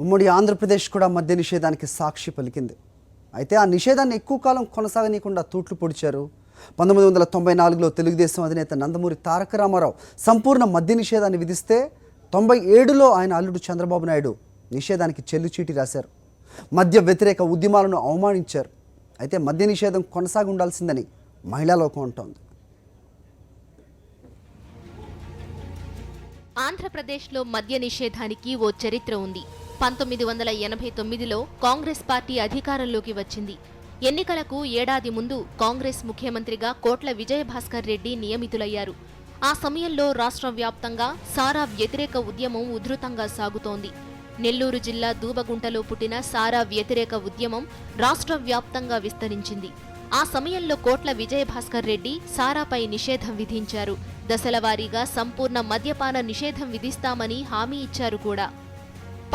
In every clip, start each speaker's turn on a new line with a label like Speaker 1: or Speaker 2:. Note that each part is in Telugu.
Speaker 1: ఉమ్మడి ఆంధ్రప్రదేశ్ కూడా మద్య నిషేధానికి సాక్షి పలికింది. అయితే ఆ నిషేధాన్ని ఎక్కువ కాలం కొనసాగనీయకుండా తూట్లు పొడిచారు. 1994లో తెలుగుదేశం అధినేత నందమూరి తారక రామారావు సంపూర్ణ మద్య నిషేధాన్ని విధిస్తే 97లో ఆయన అల్లుడు చంద్రబాబు నాయుడు నిషేధానికి చెల్లుచీటి రాశారు. మద్య వ్యతిరేక ఉద్యమాలను అవమానించారు. అయితే మద్య నిషేధం కొనసాగి ఉండాల్సిందని మహిళా లోకం అంటోంది.
Speaker 2: ఆంధ్రప్రదేశ్లో మద్య నిషేధానికి ఓ చరిత్ర ఉంది. 1989లో కాంగ్రెస్ పార్టీ అధికారంలోకి వచ్చింది. ఎన్నికలకు ఏడాది ముందు కాంగ్రెస్ ముఖ్యమంత్రిగా కోట్ల విజయభాస్కర్ రెడ్డి నియమితులయ్యారు. ఆ సమయంలో రాష్ట్ర వ్యాప్తంగా సారా వ్యతిరేక ఉద్యమం ఉధృతంగా సాగుతోంది. నెల్లూరు జిల్లా దూబగుంటలో పుట్టిన సారా వ్యతిరేక ఉద్యమం రాష్ట్ర వ్యాప్తంగా విస్తరించింది. ఆ సమయంలో కోట్ల విజయభాస్కర్ రెడ్డి సారాపై నిషేధం విధించారు. దశలవారీగా సంపూర్ణ మద్యపాన నిషేధం విధిస్తామని హామీ ఇచ్చారు కూడా.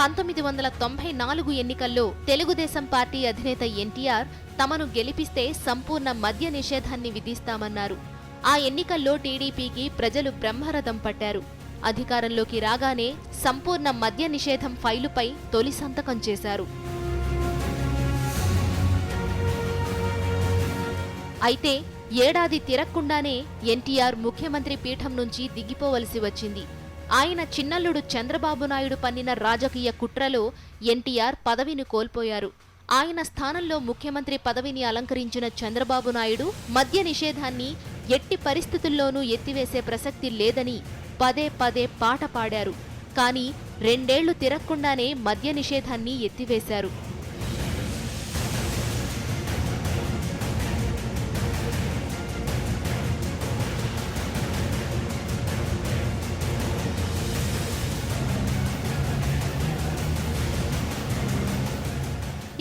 Speaker 2: 1994 ఎన్నికల్లో తెలుగుదేశం పార్టీ అధినేత ఎన్టీఆర్ తమను గెలిపిస్తే సంపూర్ణ మద్య నిషేధాన్ని విధిస్తామన్నారు. ఆ ఎన్నికల్లో టీడీపీకి ప్రజలు బ్రహ్మరథం పట్టారు. అధికారంలోకి రాగానే సంపూర్ణ మద్య నిషేధం ఫైలుపై తొలి సంతకం చేశారు. అయితే ఏడాది తిరక్కుండానే ఎన్టీఆర్ ముఖ్యమంత్రి పీఠం నుంచి దిగిపోవలసి వచ్చింది. ఆయన చిన్నల్లుడు చంద్రబాబు నాయుడు పన్నిన రాజకీయ కుట్రలో ఎన్టీఆర్ పదవిని కోల్పోయారు. ఆయన స్థానంలో ముఖ్యమంత్రి పదవిని అలంకరించిన చంద్రబాబు నాయుడు మద్య నిషేధాన్ని ఎట్టి పరిస్థితుల్లోనూ ఎత్తివేసే ప్రసక్తి లేదని పదే పదే పాట పాడారు. కానీ 2 ఏళ్లు తిరక్కుండానే మద్య నిషేధాన్ని ఎత్తివేశారు.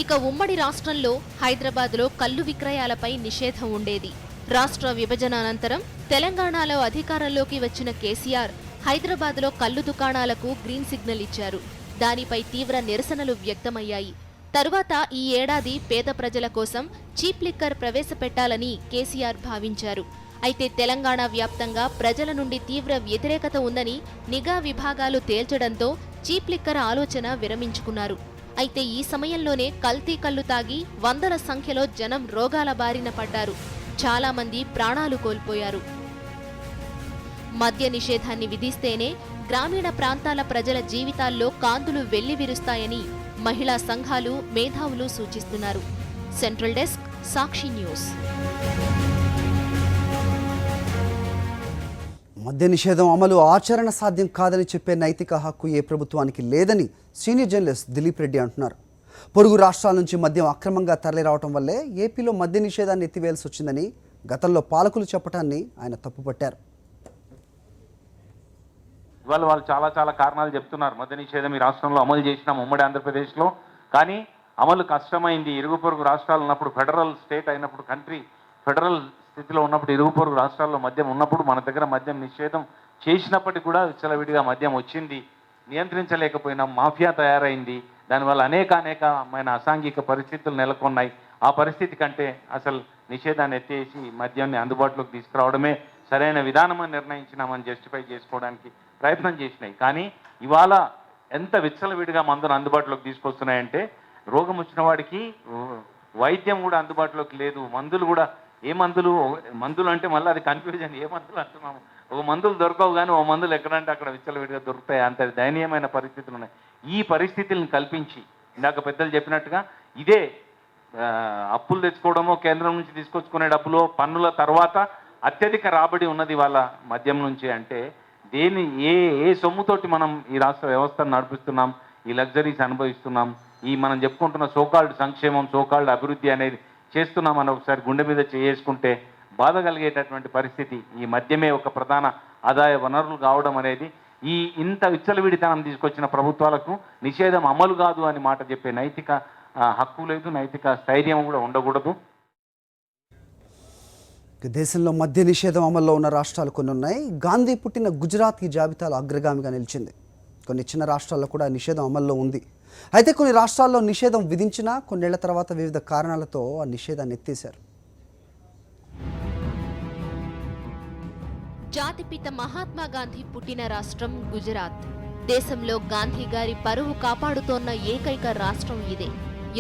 Speaker 2: ఇక ఉమ్మడి రాష్ట్రంలో హైదరాబాద్లో కల్లు విక్రయాలపై నిషేధం ఉండేది. రాష్ట్ర విభజన అనంతరం తెలంగాణలో అధికారంలోకి వచ్చిన కేసీఆర్ హైదరాబాద్లో కల్లు దుకాణాలకు గ్రీన్ సిగ్నల్ ఇచ్చారు. దానిపై తీవ్ర నిరసనలు వ్యక్తమయ్యాయి. తరువాత ఈ ఏడాది పేద ప్రజల కోసం చీప్ లిక్కర్ ప్రవేశపెట్టాలని కేసీఆర్ భావించారు. అయితే తెలంగాణ వ్యాప్తంగా ప్రజల నుండి తీవ్ర వ్యతిరేకత ఉందని నిఘా విభాగాలు తేల్చడంతో చీప్ లిక్కర్ ఆలోచన విరమించుకున్నారు. అయితే ఈ సమయంలోనే కల్తీ కల్లు తాగి వందల సంఖ్యలో జనం రోగాల బారిన పడ్డారు. చాలా మంది ప్రాణాలు కోల్పోయారు. మద్య నిషేధాన్ని విధిస్తేనే గ్రామీణ ప్రాంతాల ప్రజల జీవితాల్లో కాంతులు వెల్లివిరుస్తాయని మహిళా సంఘాలు, మేధావులు సూచిస్తున్నారు. సెంట్రల్ డెస్క్, సాక్షి న్యూస్.
Speaker 1: మద్య నిషేధం అమలు ఆచరణ సాధ్యం కాదని చెప్పే నైతిక హక్కు ఏ ప్రభుత్వానికి లేదని సీనియర్ జర్నలిస్ట్ దిలీప్ రెడ్డి అంటున్నారు. పొరుగు రాష్ట్రాల నుంచి మద్యం అక్రమంగా తరలిరావటం వల్లే ఏపీలో మద్య నిషేధాన్ని ఎత్తివేయాల్సి వచ్చిందని గతంలో పాలకులు చెప్పటాన్ని ఆయన తప్పుపట్టారు.
Speaker 3: ఇవాళ వాళ్ళు చాలా కారణాలు చెప్తున్నారు. మద్య నిషేధం ఈ రాష్ట్రంలో అమలు చేసినాం ఉమ్మడి ఆంధ్రప్రదేశ్లో, కానీ అమలు కష్టమైంది. ఇరుగు పొరుగు రాష్ట్రాలు ఉన్నప్పుడు, ఫెడరల్ స్టేట్ అయినప్పుడు, కంట్రీ ఫెడరల్ స్థితిలో ఉన్నప్పుడు, ఇరుగు పొరుగు రాష్ట్రాల్లో మద్యం ఉన్నప్పుడు మన దగ్గర మద్యం నిషేధం చేసినప్పటికీ కూడా విచ్చలవిడిగా మద్యం వచ్చింది. నియంత్రించలేకపోయినాం, మాఫియా తయారైంది. దానివల్ల అనేకమైన అసాంఘిక పరిస్థితులు నెలకొన్నాయి. ఆ పరిస్థితి కంటే అసలు నిషేధాన్ని ఎత్తేసి మద్యాన్ని అందుబాటులోకి తీసుకురావడమే సరైన విధానమని నిర్ణయించినామని జస్టిఫై చేసుకోవడానికి ప్రయత్నం చేసినాయి. కానీ ఇవాళ ఎంత విచ్చలవిడిగా మందులు అందుబాటులోకి తీసుకొస్తున్నాయంటే, రోగం వచ్చిన వాడికి వైద్యం కూడా అందుబాటులోకి లేదు. మందులు కూడా ఏ మందులు అంటే మళ్ళీ అది కన్ఫ్యూజన్. ఏ మందులు అంటున్నాము? ఒక మందులు దొరకవు, కానీ ఓ మందులు ఎక్కడంటే అక్కడ విచ్చలవిడిగా దొరుకుతాయి. అంత దయనీయమైన పరిస్థితులు ఉన్నాయి. ఈ పరిస్థితులను కల్పించి ఇందాక పెద్దలు చెప్పినట్టుగా ఇదే అప్పులు తెచ్చుకోవడమో, కేంద్రం నుంచి తీసుకొచ్చుకునే డబ్బులో పన్నుల తర్వాత అత్యధిక రాబడి ఉన్నది వాళ్ళ మద్యం నుంచి. అంటే ఏ సొమ్ముతోటి మనం ఈ రాష్ట్ర వ్యవస్థను నడిపిస్తున్నాం, ఈ లగ్జరీస్ అనుభవిస్తున్నాం, ఈ మనం చెప్పుకుంటున్న సోకాల్డ్ సంక్షేమం, సోకాల్డ్ అభివృద్ధి అనేది చేస్తున్నామని ఒకసారి గుండె మీద చేసుకుంటే బాధ కలిగేటటువంటి పరిస్థితి. ఈ మద్యమే ఒక ప్రధాన ఆదాయ వనరులు కావడం అనేది, ఇంత విచ్చలవిడితనం తీసుకొచ్చిన ప్రభుత్వాలకు నిషేధం అమలు కాదు అని మాట చెప్పే నైతిక హక్కు లేదు, నైతిక స్థైర్యం కూడా ఉండకూడదు.
Speaker 1: దేశంలో మద్య నిషేధం అమల్లో ఉన్న రాష్ట్రాలు కొన్ని ఉన్నాయి. గాంధీ పుట్టిన గుజరాత్ ఈ జాబితాలో అగ్రగామిగా నిలిచింది. కొన్ని చిన్న రాష్ట్రాల్లో కూడా నిషేధం అమల్లో ఉంది. అయితే కొన్ని రాష్ట్రాల్లో నిషేధం విధించినా కొన్నేళ్ల తర్వాత వివిధ కారణాలతో ఆ నిషేధాన్ని ఎత్తేశారు.
Speaker 2: జాతిపిత మహాత్మా గాంధీ పుట్టిన రాష్ట్రం గుజరాత్. దేశంలో గాంధీ గారి పరువు కాపాడుతోన్న ఏకైక రాష్ట్రం ఇదే.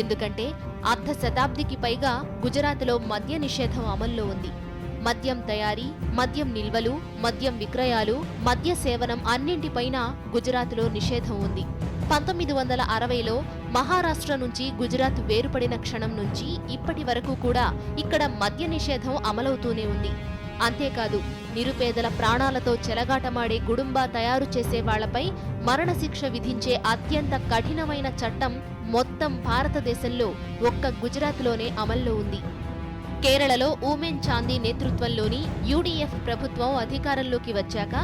Speaker 2: ఎందుకంటే అర్ధ శతాబ్దికి పైగా గుజరాత్లో మద్య నిషేధం అమల్లో ఉంది. మద్యం తయారీ, మద్యం నిల్వలు, మద్యం విక్రయాలు, మద్య సేవనం అన్నింటిపైన గుజరాత్లో నిషేధం ఉంది. 1960లో మహారాష్ట్ర నుంచి గుజరాత్ వేరుపడిన క్షణం నుంచి ఇప్పటి వరకు కూడా ఇక్కడ మద్య నిషేధం అమలవుతూనే ఉంది. అంతేకాదు, నిరుపేదల ప్రాణాలతో చెలగాటమాడే గుడుంబా తయారు చేసే వాళ్లపై మరణశిక్ష విధించే అత్యంత కఠినమైన చట్టం మొత్తం భారతదేశంలో ఒక్క గుజరాత్లోనే అమల్లో ఉంది. కేరళలో ఊమెన్ చాందీ నేతృత్వంలోని యూడీఎఫ్ ప్రభుత్వం అధికారంలోకి వచ్చాక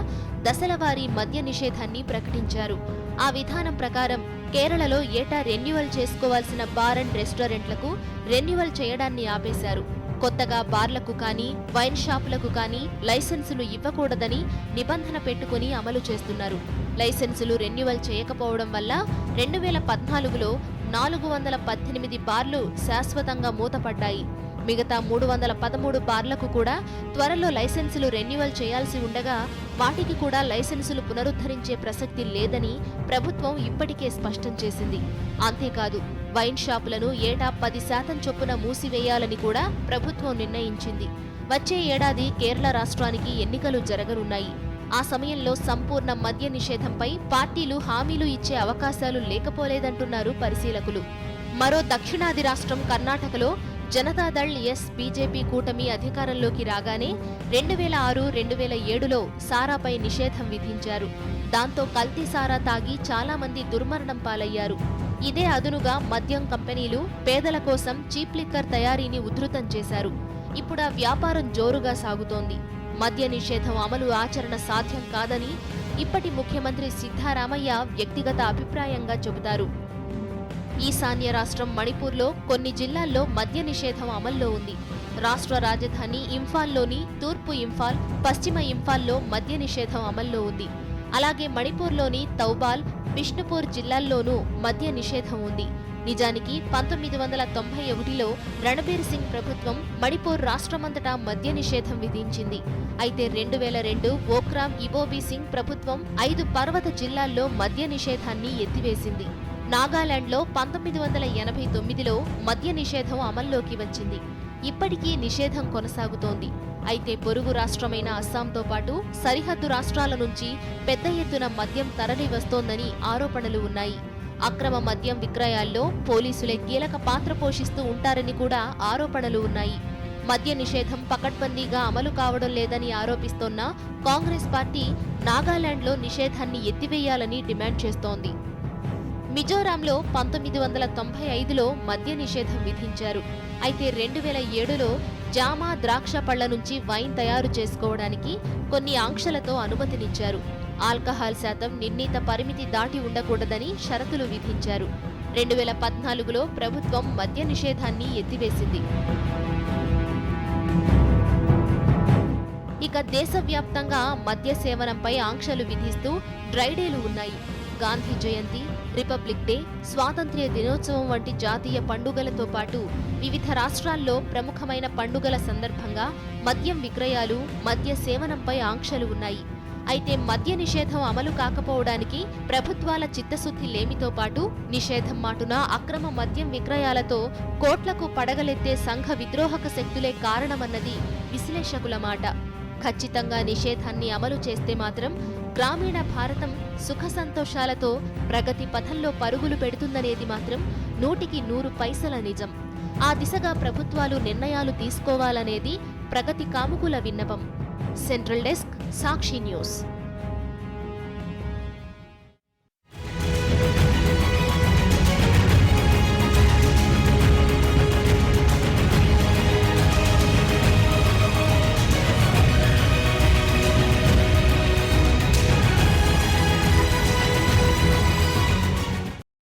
Speaker 2: దశలవారీ మద్య నిషేధాన్ని ప్రకటించారు. ఆ విధానం ప్రకారం కేరళలో ఏటా రెన్యువల్ చేసుకోవాల్సిన బార్ అండ్ రెస్టారెంట్లకు రెన్యువల్ చేయడాన్ని ఆపేశారు. కొత్తగా బార్లకు కానీ వైన్ షాపులకు కానీ లైసెన్సులు ఇవ్వకూడదని నిబంధన పెట్టుకుని అమలు చేస్తున్నారు. లైసెన్సులు రెన్యువల్ చేయకపోవడం వల్ల 2014లో 418 బార్లు శాశ్వతంగా మూతపడ్డాయి. మిగతా 313 బార్లకు కూడా త్వరలో లైసెన్సులు రెన్యువల్ చేయాల్సి ఉండగా వాటికి కూడా లైసెన్సులు పునరుద్ధరించే ప్రసక్తి లేదని ప్రభుత్వం ఇప్పటికే స్పష్టం చేసింది. అంతేకాదు, వైన్ షాపులను ఏటా 10% చొప్పున మూసివేయాలని కూడా ప్రభుత్వం నిర్ణయించింది. వచ్చే ఏడాది కేరళ రాష్ట్రానికి ఎన్నికలు జరగనున్నాయి. ఆ సమయంలో సంపూర్ణ మద్య నిషేధంపై పార్టీలు హామీలు ఇచ్చే అవకాశాలు లేకపోలేదంటున్నారు పరిశీలకులు. మరో దక్షిణాది రాష్ట్రం కర్ణాటకలో జనతాదళ్ బీజేపీ కూటమి అధికారంలోకి రాగానే 2006-2007లో సారాపై నిషేధం విధించారు. దాంతో కల్తీ సారా తాగి చాలా మంది దుర్మరణం పాలయ్యారు. ఇదే అదునుగా మద్యం కంపెనీలు పేదల కోసం చీప్ లిక్కర్ తయారీని ఉధృతం చేశారు. ఇప్పుడు ఆ వ్యాపారం జోరుగా సాగుతోంది. మద్య నిషేధం అమలు ఆచరణ సాధ్యం కాదని ఇప్పటి ముఖ్యమంత్రి సిద్ధరామయ్య వ్యక్తిగత అభిప్రాయంగా చెబుతారు. ఈశాన్య రాష్ట్రం మణిపూర్లో కొన్ని జిల్లాల్లో మద్య నిషేధం అమల్లో ఉంది. రాష్ట్ర రాజధాని ఇంఫాల్లోని తూర్పు ఇంఫాల్, పశ్చిమ ఇంఫాల్లో మద్య నిషేధం అమల్లో ఉంది. అలాగే మణిపూర్లోని తౌబాల్, బిష్ణుపూర్ జిల్లాల్లోనూ మద్య నిషేధం ఉంది. నిజానికి 1991లో రణబీర్ సింగ్ ప్రభుత్వం మణిపూర్ రాష్ట్రమంతటా మద్య నిషేధం విధించింది. అయితే 2002 ఓక్రామ్ ఇబోబీ సింగ్ ప్రభుత్వం 5 పర్వత జిల్లాల్లో మద్య నిషేధాన్ని ఎత్తివేసింది. నాగాలాండ్లో 1989లో మద్య నిషేధం అమల్లోకి వచ్చింది. ఇప్పటికీ నిషేధం కొనసాగుతోంది. అయితే పొరుగు రాష్ట్రమైన అస్సాంతో పాటు సరిహద్దు రాష్ట్రాల నుంచి పెద్ద ఎత్తున మద్యం తరలి వస్తోందని ఆరోపణలు ఉన్నాయి. అక్రమ మద్యం విక్రయాల్లో పోలీసులే కీలక పాత్ర పోషిస్తూ ఉంటారని కూడా ఆరోపణలు ఉన్నాయి. మద్య నిషేధం పకడ్బందీగా అమలు కావడం లేదని ఆరోపిస్తోన్న కాంగ్రెస్ పార్టీ నాగాలాండ్లో నిషేధాన్ని ఎత్తివేయాలని డిమాండ్ చేస్తోంది. మిజోరాంలో 1995లో మద్య నిషేధం విధించారు. అయితే 2007లో జామ, ద్రాక్ష పళ్ల నుంచి వైన్ తయారు చేసుకోవడానికి కొన్ని ఆంక్షలతో అనుమతినిచ్చారు. ఆల్కహాల్ శాతం నిర్ణీత పరిమితి దాటి ఉండకూడదని షరతులు విధించారు. 2014లో ప్రభుత్వం మద్య నిషేధాన్ని ఎత్తివేసింది. ఇక దేశవ్యాప్తంగా మద్య సేవనంపై ఆంక్షలు విధిస్తూ డ్రైడేలు ఉన్నాయి. గాంధీ జయంతి, రిపబ్లిక్ డే, స్వాతంత్ర్య దినోత్సవం వంటి జాతీయ పండుగలతో పాటు వివిధ రాష్ట్రాల్లో ప్రముఖమైన పండుగల సందర్భంగా మద్యం విక్రయాలు, మద్య సేవనంపై ఆంక్షలు ఉన్నాయి. అయితే మద్య నిషేధం అమలు కాకపోవడానికి ప్రభుత్వాల చిత్తశుద్ధి లేమితో పాటు నిషేధం మాటున అక్రమ మద్యం విక్రయాలతో కోట్లకు పడగలెత్తే సంఘ విద్రోహక శక్తులే కారణమన్నది విశ్లేషకుల మాట. ఖచ్చితంగా నిషేధాన్ని అమలు చేస్తే మాత్రం గ్రామీణ భారతం సుఖ సంతోషాలతో ప్రగతి పథంలో పరుగులు పెడుతుందనేది మాత్రం 100కి 100 నిజం. ఆ దిశగా ప్రభుత్వాలు నిర్ణయాలు తీసుకోవాలనేది ప్రగతి కాముకుల విన్నపం. సెంట్రల్ డెస్క్, సాక్షి న్యూస్.